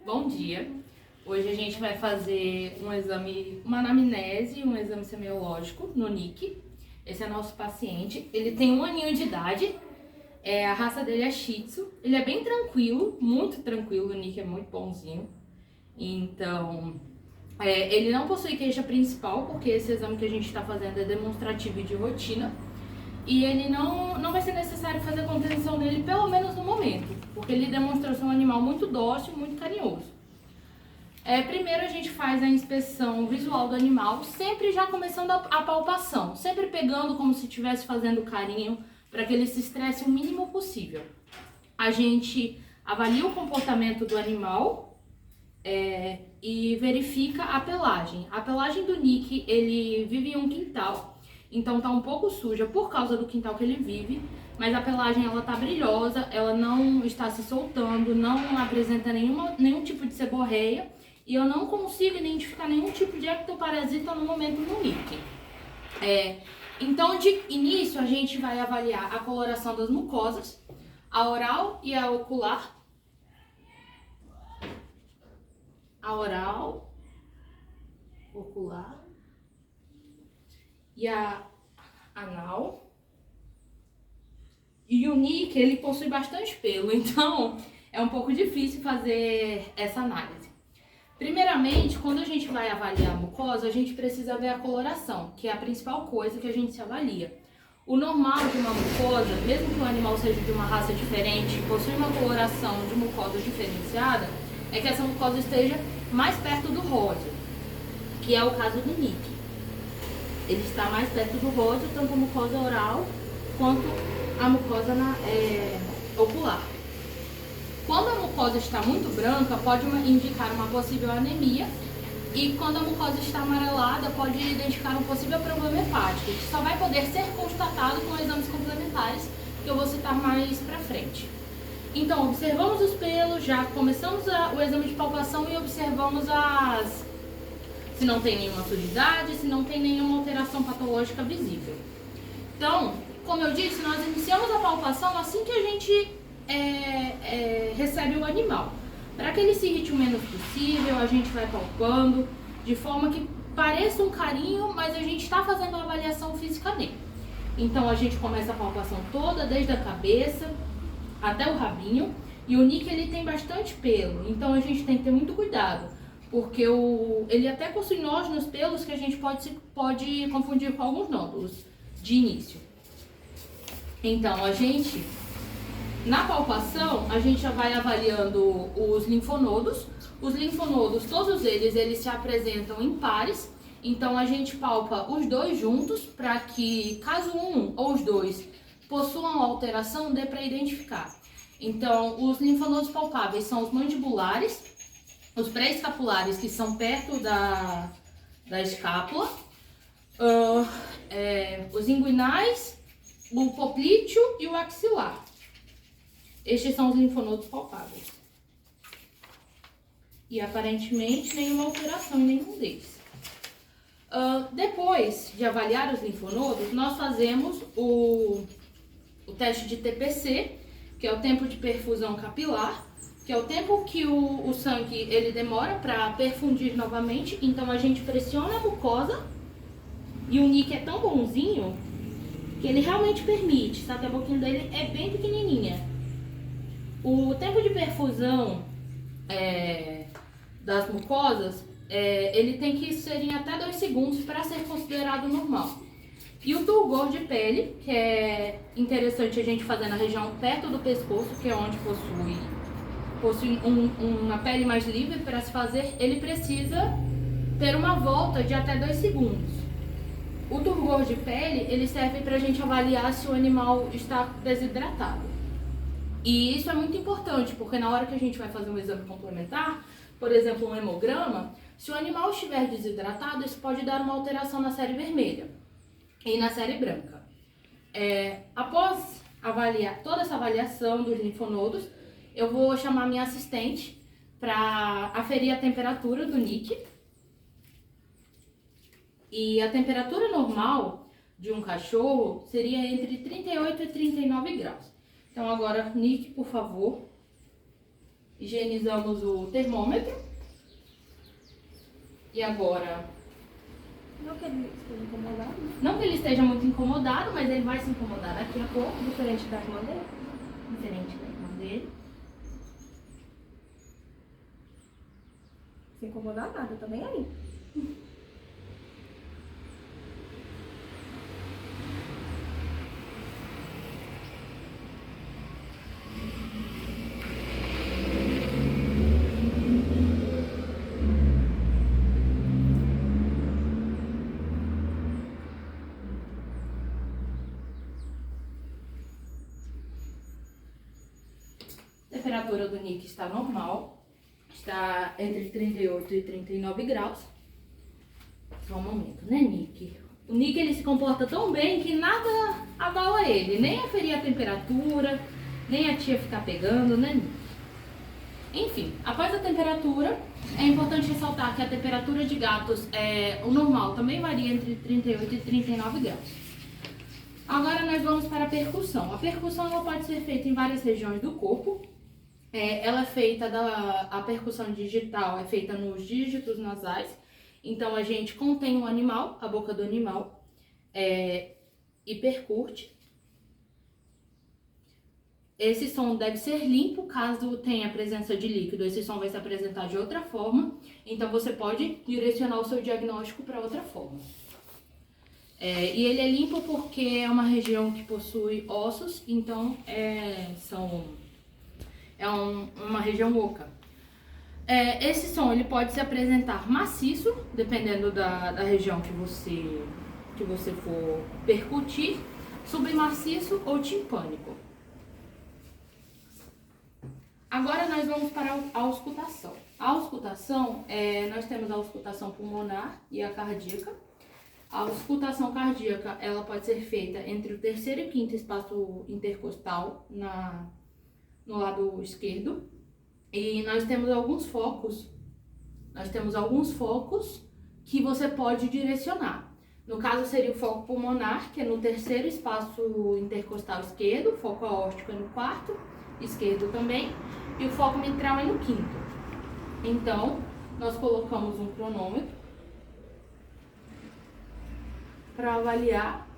Bom dia! Hoje a gente vai fazer um exame, uma anamnese, um exame semiológico no Nick. Esse é nosso paciente, ele tem 1 aninho de idade, a raça dele é Shih Tzu. Ele é bem tranquilo, muito tranquilo, o Nick é muito bonzinho. Então, ele não possui queixa principal, porque esse exame que a gente está fazendo é demonstrativo e de rotina. E ele não vai ser necessário fazer contenção nele, pelo menos no momento, porque ele demonstra ser um animal muito dócil, muito carinhoso. Primeiro a gente faz a inspeção visual do animal, sempre já começando a palpação, sempre pegando como se estivesse fazendo carinho, para que ele se estresse o mínimo possível. A gente avalia o comportamento do animal e verifica a pelagem. A pelagem do Nick, ele vive em um quintal, então tá um pouco suja por causa do quintal que ele vive, mas a pelagem ela tá brilhosa, ela não está se soltando, não apresenta nenhum tipo de seborreia, e eu não consigo identificar nenhum tipo de ectoparasita no momento no Nick. Então, de início, a gente vai avaliar a coloração das mucosas, a oral e a ocular. A oral, ocular e a anal. E o Nick, ele possui bastante pelo, então é um pouco difícil fazer essa análise. Primeiramente, quando a gente vai avaliar a mucosa, a gente precisa ver a coloração, que é a principal coisa que a gente se avalia. O normal de uma mucosa, mesmo que o animal seja de uma raça diferente, possui uma coloração de mucosa diferenciada, é que essa mucosa esteja mais perto do rosa, que é o caso do Nick. Ele está mais perto do rosa, tanto a mucosa oral quanto a mucosa ocular. Quando a mucosa está muito branca, pode indicar uma possível anemia, e quando a mucosa está amarelada, pode identificar um possível problema hepático, que só vai poder ser constatado com exames complementares, que eu vou citar mais pra frente. Então, observamos os pelos, já começamos o exame de palpação e observamos se não tem nenhuma sujidade, se não tem nenhuma alteração patológica visível. Então, como eu disse, nós iniciamos a palpação assim que a gente recebe o animal. Para que ele se irrite o menos possível, a gente vai palpando de forma que pareça um carinho, mas a gente está fazendo a avaliação física dele. Então a gente começa a palpação toda, desde a cabeça até o rabinho. E o Nick, ele tem bastante pelo, então a gente tem que ter muito cuidado, porque ele até possui nós nos pelos que a gente pode confundir com alguns nódulos de início. Então na palpação, a gente já vai avaliando os linfonodos. Os linfonodos, todos eles se apresentam em pares. Então, a gente palpa os dois juntos para que, caso um ou os dois possuam alteração, dê para identificar. Então, os linfonodos palpáveis são os mandibulares, os pré-escapulares, que são perto da escápula, os inguinais, o poplíteo e o axilar. Estes são os linfonodos palpáveis. E aparentemente nenhuma alteração em nenhum deles. Depois de avaliar os linfonodos, nós fazemos o teste de TPC, que é o tempo de perfusão capilar, que é o tempo que o sangue ele demora para perfundir novamente. Então a gente pressiona a mucosa e o Nick é tão bonzinho que ele realmente permite, só que a boquinha dele é bem pequenininha. O tempo de perfusão das mucosas, ele tem que ser em até 2 segundos para ser considerado normal. E o turgor de pele, que é interessante a gente fazer na região perto do pescoço, que é onde possui uma pele mais livre para se fazer, ele precisa ter uma volta de até 2 segundos. O turgor de pele, ele serve para a gente avaliar se o animal está desidratado. E isso é muito importante, porque na hora que a gente vai fazer um exame complementar, por exemplo, um hemograma, se o animal estiver desidratado, isso pode dar uma alteração na série vermelha e na série branca. Após avaliar toda essa avaliação dos linfonodos, eu vou chamar minha assistente para aferir a temperatura do Nick. E a temperatura normal de um cachorro seria entre 38 e 39 graus. Então agora, Nick, por favor, Higienizamos o termômetro. E agora... Não que ele esteja incomodado, né? Não que ele esteja muito incomodado, mas ele vai se incomodar daqui a pouco. Diferente da irmã dele. Diferente da irmã dele. Se incomodar nada, tá nem aí. A temperatura do Nick está normal. Está entre 38 e 39 graus. Só um momento, né, Nick? O Nick, ele se comporta tão bem que nada abala ele. Nem aferir a temperatura, nem a tia ficar pegando, né, Nick? Enfim, após a temperatura, é importante ressaltar que a temperatura de gatos, o normal, também varia entre 38 e 39 graus. Agora nós vamos para a percussão. A percussão ela pode ser feita em várias regiões do corpo. Ela é feita a percussão digital é feita nos dígitos nasais. Então a gente contém o animal, a boca do animal, e percute. Esse som deve ser limpo, caso tenha presença de líquido, esse som vai se apresentar de outra forma. Então você pode direcionar o seu diagnóstico para outra forma. E ele é limpo porque é uma região que possui ossos, então uma região oca. Esse som ele pode se apresentar maciço, dependendo da região que você for percutir, submaciço ou timpânico. Agora nós vamos para a auscultação. A auscultação, nós temos a auscultação pulmonar e a cardíaca. A auscultação cardíaca ela pode ser feita entre o terceiro e quinto espaço intercostal no lado esquerdo. E nós temos alguns focos. Que você pode direcionar. No caso seria o foco pulmonar, que é no terceiro espaço intercostal esquerdo, o foco aórtico é no quarto, esquerdo também, e o foco mitral é no quinto. Então, nós colocamos um cronômetro para avaliar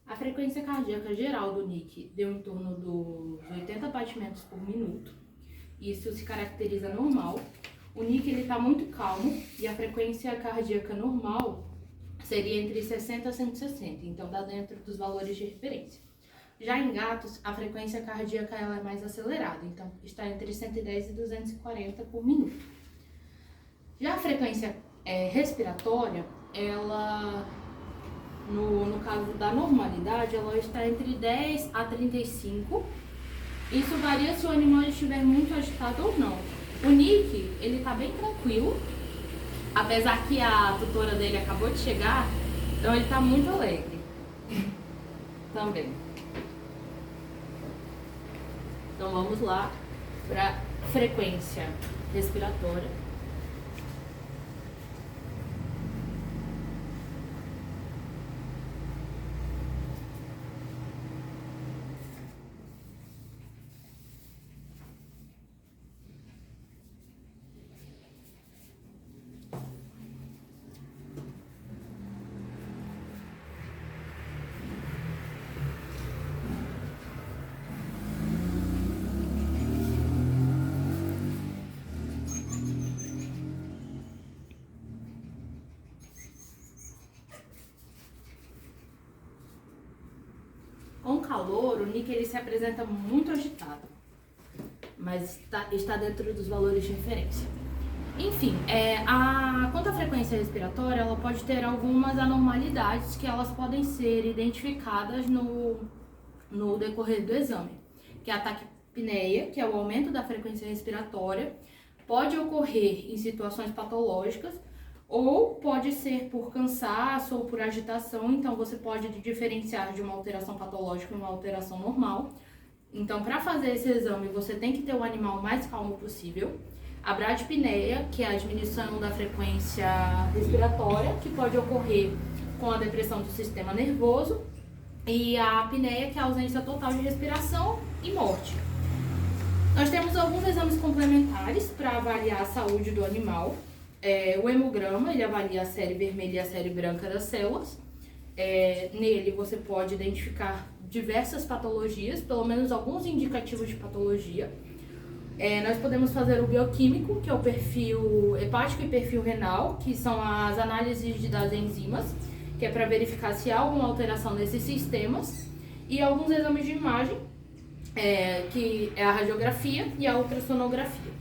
a frequência cardíaca geral do Nick deu em torno dos 80 batimentos por minuto. Isso se caracteriza normal. O Nick ele está muito calmo e a frequência cardíaca normal seria entre 60 a 160, então dá dentro dos valores de referência. Já em gatos, a frequência cardíaca ela é mais acelerada, então está entre 110 e 240 por minuto. Já a frequência respiratória, ela... No caso da normalidade, ela está entre 10 a 35. Isso varia se o animal estiver muito agitado ou não. O Nick, ele tá bem tranquilo, apesar que a tutora dele acabou de chegar, então ele tá muito alegre também. Então vamos lá para frequência respiratória. Com calor, o Nick ele se apresenta muito agitado, mas está dentro dos valores de referência. Enfim, quanto à frequência respiratória, ela pode ter algumas anormalidades que elas podem ser identificadas no decorrer do exame, que é a taquipneia, que é o aumento da frequência respiratória, pode ocorrer em situações patológicas ou pode ser por cansaço ou por agitação, então você pode diferenciar de uma alteração patológica e uma alteração normal. Então, para fazer esse exame, você tem que ter o animal o mais calmo possível. A bradipneia, que é a diminuição da frequência respiratória, que pode ocorrer com a depressão do sistema nervoso. E a apneia, que é a ausência total de respiração e morte. Nós temos alguns exames complementares para avaliar a saúde do animal. O hemograma, ele avalia a série vermelha e a série branca das células. Nele você pode identificar diversas patologias, pelo menos alguns indicativos de patologia. Nós podemos fazer o bioquímico, que é o perfil hepático e perfil renal, que são as análises das enzimas, que é para verificar se há alguma alteração nesses sistemas, e alguns exames de imagem, que é a radiografia e a ultrassonografia.